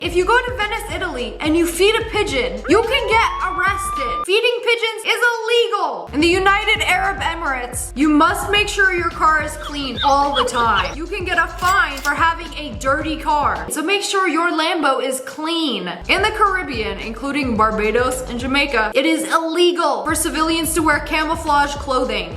If you go to Venice, Italy, and you feed a pigeon, you can get arrested. Feeding pigeons is illegal. In the United Arab Emirates, you must make sure your car is clean all the time. You can get a fine for having a dirty car. So make sure your Lambo is clean. In the Caribbean, including Barbados and Jamaica, it is illegal for civilians to wear camouflage clothing.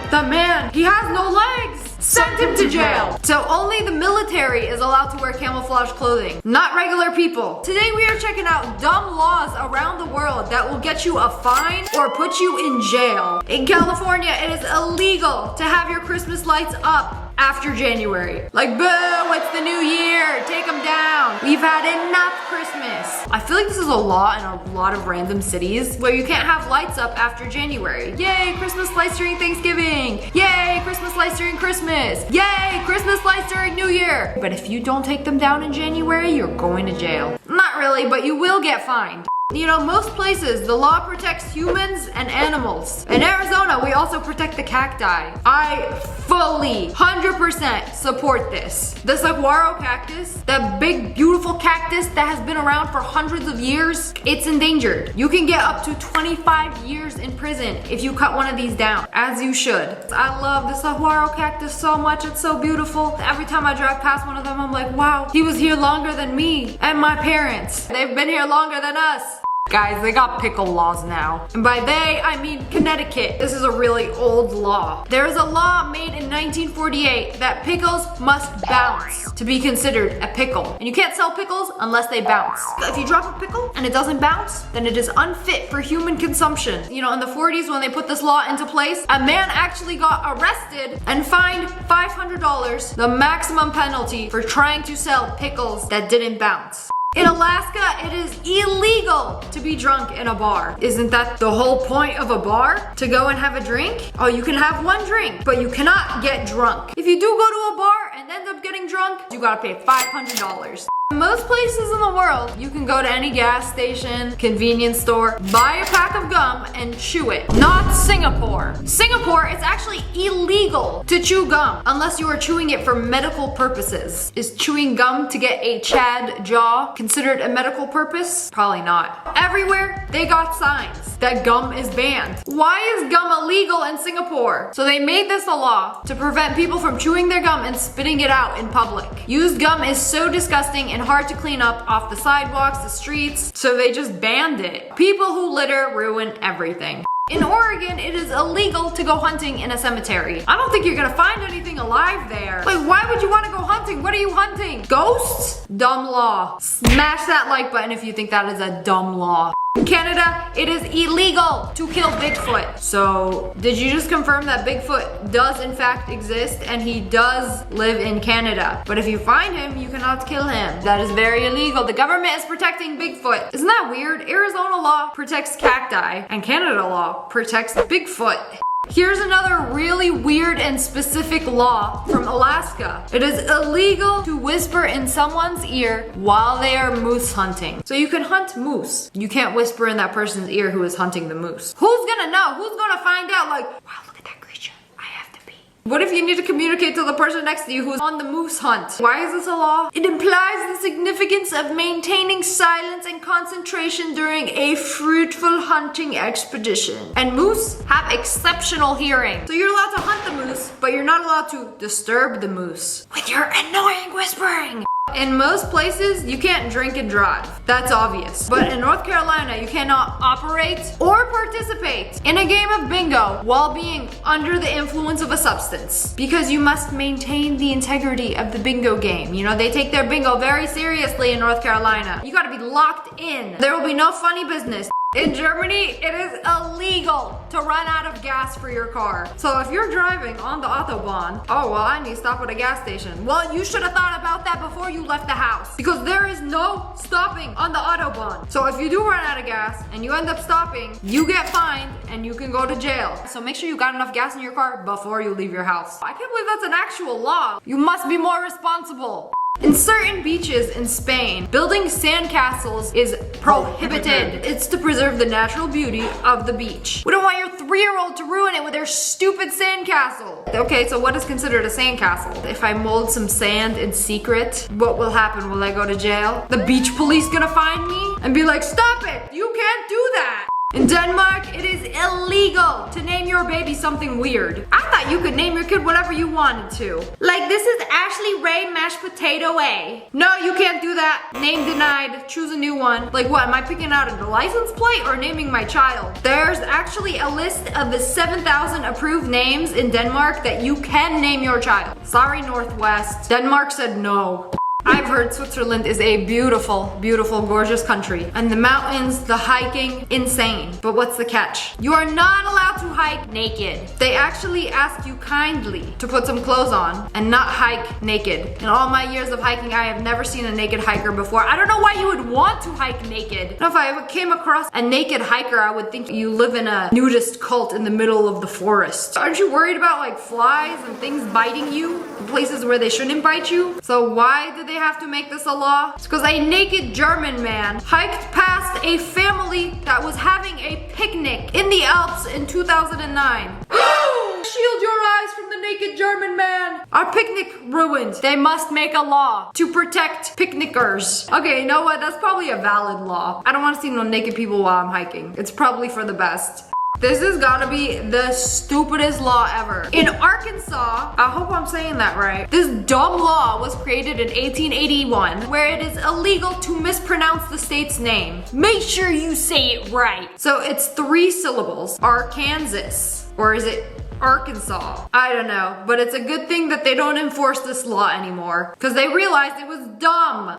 The man, he has no legs. Send him to jail. So only the military is allowed to wear camouflage clothing, not regular people. Today we are checking out dumb laws around the world that will get you a fine or put you in jail. In California, it is illegal to have your Christmas lights up after January. Like, boo, it's the new year, take them down. We've had enough Christmas. I feel like this is a law in a lot of random cities where you can't have lights up after January. Yay, Christmas lights during Thanksgiving. Yay, Christmas lights during Christmas. Yay, Christmas lights during New Year. But if you don't take them down in January, you're going to jail. Not really, but you will get fined. You know, most places, the law protects humans and animals. In Arizona, we also protect the cacti. I fully, 100% support this. The saguaro cactus, that big, beautiful cactus that has been around for hundreds of years, it's endangered. You can get up to 25 years in prison if you cut one of these down, as you should. I love the saguaro cactus so much, it's so beautiful. Every time I drive past one of them, I'm like, wow, he was here longer than me and my parents. They've been here longer than us. Guys, they got pickle laws now. And by they, I mean Connecticut. This is a really old law. There is a law made in 1948 that pickles must bounce to be considered a pickle. And you can't sell pickles unless they bounce. If you drop a pickle and it doesn't bounce, then it is unfit for human consumption. You know, in the 40s when they put this law into place, a man actually got arrested and fined $500, the maximum penalty for trying to sell pickles that didn't bounce. In Alaska, it is illegal to be drunk in a bar. Isn't that the whole point of a bar? To go and have a drink? Oh, you can have one drink, but you cannot get drunk. If you do go to a bar and end up getting drunk, you gotta pay $500. Most places in the world, you can go to any gas station, convenience store, buy a pack of gum and chew it. Not Singapore. Singapore, it's actually illegal to chew gum unless you are chewing it for medical purposes. Is chewing gum to get a Chad jaw considered a medical purpose? Probably not. Everywhere, they got signs that gum is banned. Why is gum illegal in Singapore? So they made this a law to prevent people from chewing their gum and spitting it out in public. Used gum is so disgusting and hard to clean up off the sidewalks, the streets, so they just banned it. People who litter ruin everything. In Oregon, it is illegal to go hunting in a cemetery. I don't think you're gonna find anything alive there. Like, why would you wanna go hunting? What are you hunting? Ghosts? Dumb law. Smash that like button if you think that is a dumb law. In Canada, it is illegal to kill Bigfoot. So, did you just confirm that Bigfoot does in fact exist and he does live in Canada? But if you find him, you cannot kill him. That is very illegal. The government is protecting Bigfoot. Isn't that weird? Arizona law protects cacti and Canada law protects Bigfoot. Here's another really weird and specific law from Alaska. It is illegal to whisper in someone's ear while they are moose hunting. So you can hunt moose. You can't whisper in that person's ear who is hunting the moose. Who's gonna know? Who's gonna find out like, wow, look at that creature. I have to pee. What if you need to communicate to the person next to you who's on the moose hunt? Why is this a law? It implies the significance of maintaining silence and concentration during a fruitful hunting expedition. And moose have exceptional hearing. So you're allowed to hunt the moose, but you're not allowed to disturb the moose with your annoying whispering. In most places, you can't drink and drive. That's obvious. But in North Carolina, you cannot operate or participate in a game of bingo while being under the influence of a substance. Because you must maintain the integrity of the bingo game. You know, they take their bingo very seriously in North Carolina. You gotta be locked in. There will be no funny business. In Germany, it is illegal to run out of gas for your car. So if you're driving on the Autobahn, oh, well, I need to stop at a gas station. Well, you should have thought about that before you left the house because there is no stopping on the Autobahn. So if you do run out of gas and you end up stopping, you get fined and you can go to jail. So make sure you got enough gas in your car before you leave your house. I can't believe that's an actual law. You must be more responsible. In certain beaches in Spain, building sandcastles is prohibited. It's to preserve the natural beauty of the beach. We don't want your 3-year-old to ruin it with their stupid sandcastle. Okay, so what is considered a sandcastle? If I mold some sand in secret, what will happen? Will I go to jail? The beach police gonna find me and be like, stop it, you can't do that. In Denmark, it is illegal to name your baby something weird. I thought you could name your kid whatever you wanted to. Like, this is Ashley Ray Mashed Potato A. No, you can't do that. Name denied. Choose a new one. Like what, am I picking out a license plate or naming my child? There's actually a list of the 7,000 approved names in Denmark that you can name your child. Sorry, Northwest. Denmark said no. I've heard Switzerland is a beautiful, beautiful, gorgeous country. And the mountains, the hiking, insane. But what's the catch? You are not allowed to hike naked. They actually ask you kindly to put some clothes on and not hike naked. In all my years of hiking, I have never seen a naked hiker before. I don't know why you would want to hike naked. Now, if I came across a naked hiker, I would think you live in a nudist cult in the middle of the forest. Aren't you worried about like flies and things biting you in places where they shouldn't bite you? So why did they have to make this a law? It's because a naked German man hiked past a family that was having a picnic in the Alps in 2009. Shield your eyes from the naked German man. Our picnic ruined. They must make a law to protect picnickers. Okay, you know what? That's probably a valid law. I don't want to see no naked people while I'm hiking. It's probably for the best. This has gotta be the stupidest law ever. In Arkansas, I hope I'm saying that right, this dumb law was created in 1881 where it is illegal to mispronounce the state's name. Make sure you say it right. So it's 3 syllables. Arkansas. Or is it Arkansas? I don't know, but it's a good thing that they don't enforce this law anymore because they realized it was dumb.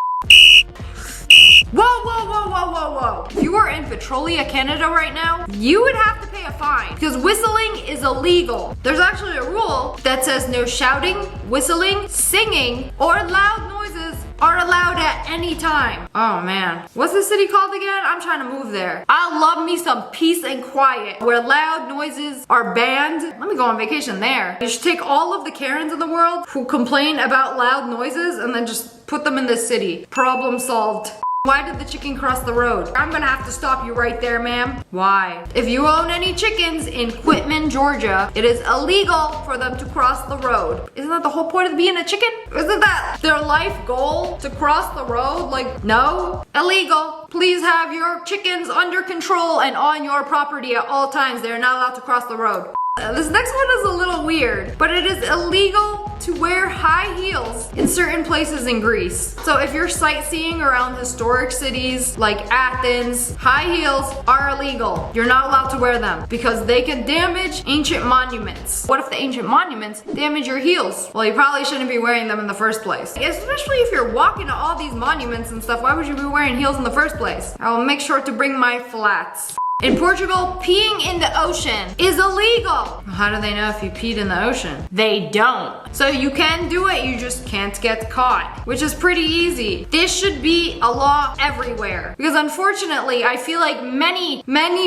Whoa, whoa, whoa, whoa, whoa, whoa. If you are in Petrolia, Canada right now, you would have to pay a fine because whistling is illegal. There's actually a rule that says no shouting, whistling, singing, or loud noises are allowed at any time. Oh man. What's the city called again? I'm trying to move there. I love me some peace and quiet where loud noises are banned. Let me go on vacation there. You should take all of the Karens in the world who complain about loud noises and then just put them in this city. Problem solved. Why did the chicken cross the road? I'm gonna have to stop you right there, ma'am. Why? If you own any chickens in Quitman, Georgia, it is illegal for them to cross the road. Isn't that the whole point of being a chicken? Isn't that their life goal, to cross the road? Like, no, illegal. Please have your chickens under control and on your property at all times. They're not allowed to cross the road. This next one is a little weird, but it is illegal to wear high heels in certain places in Greece. So if you're sightseeing around historic cities like Athens, high heels are illegal. You're not allowed to wear them because they can damage ancient monuments. What if the ancient monuments damage your heels? Well, you probably shouldn't be wearing them in the first place. Especially if you're walking to all these monuments and stuff, why would you be wearing heels in the first place? I'll make sure to bring my flats. In Portugal, peeing in the ocean is illegal. How do they know if you peed in the ocean? They don't. So you can do it, you just can't get caught, which is pretty easy. This should be a law everywhere because unfortunately, I feel like many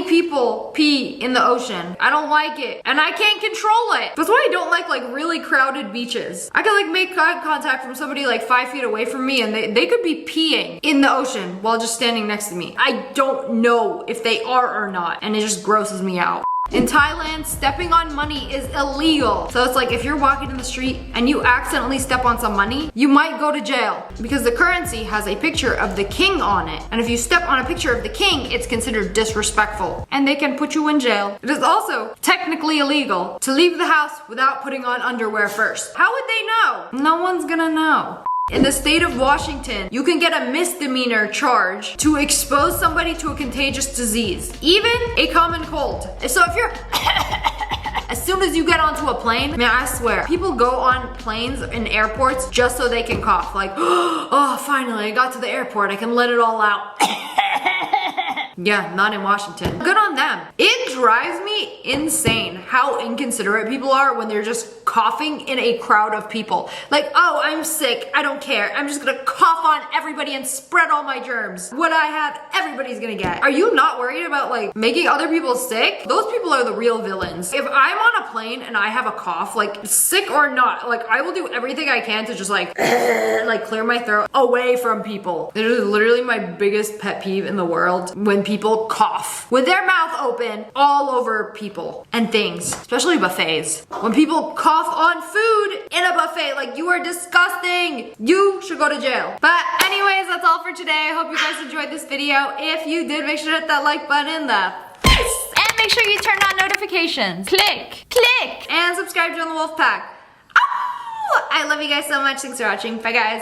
people pee in the ocean. I don't like it and I can't control it. That's why I don't like really crowded beaches. I can make eye contact from somebody 5 feet away from me and they could be peeing in the ocean while just standing next to me. I don't know if they are or not, and it just grosses me out. In Thailand, stepping on money is illegal. So it's like if you're walking in the street and you accidentally step on some money, you might go to jail because the currency has a picture of the king on it. And if you step on a picture of the king, it's considered disrespectful and they can put you in jail. It is also technically illegal to leave the house without putting on underwear first. How would they know? No one's gonna know. In the state of Washington, you can get a misdemeanor charge to expose somebody to a contagious disease, even a common cold. So if you're as soon as you get onto a plane, man, I swear, people go on planes in airports just so they can cough. Like, oh, finally, I got to the airport. I can let it all out. Yeah, not in Washington. Good on them. It drives me insane how inconsiderate people are when they're just coughing in a crowd of people. Like, oh, I'm sick, I don't care. I'm just gonna cough on everybody and spread all my germs. What I have, everybody's gonna get. Are you not worried about like making other people sick? Those people are the real villains. If I'm on a plane and I have a cough, like sick or not, like I will do everything I can to just like clear my throat away from people. It is literally my biggest pet peeve in the world when people cough with their mouth open all over people and things, especially buffets. When people cough on food in a buffet, like you are disgusting. You should go to jail. But anyways, that's all for today. I hope you guys enjoyed this video. If you did, make sure to hit that like button in the face. And make sure you turn on notifications. Click, click. And subscribe to join the Wolf Pack. Oh, I love you guys so much. Thanks for watching. Bye guys.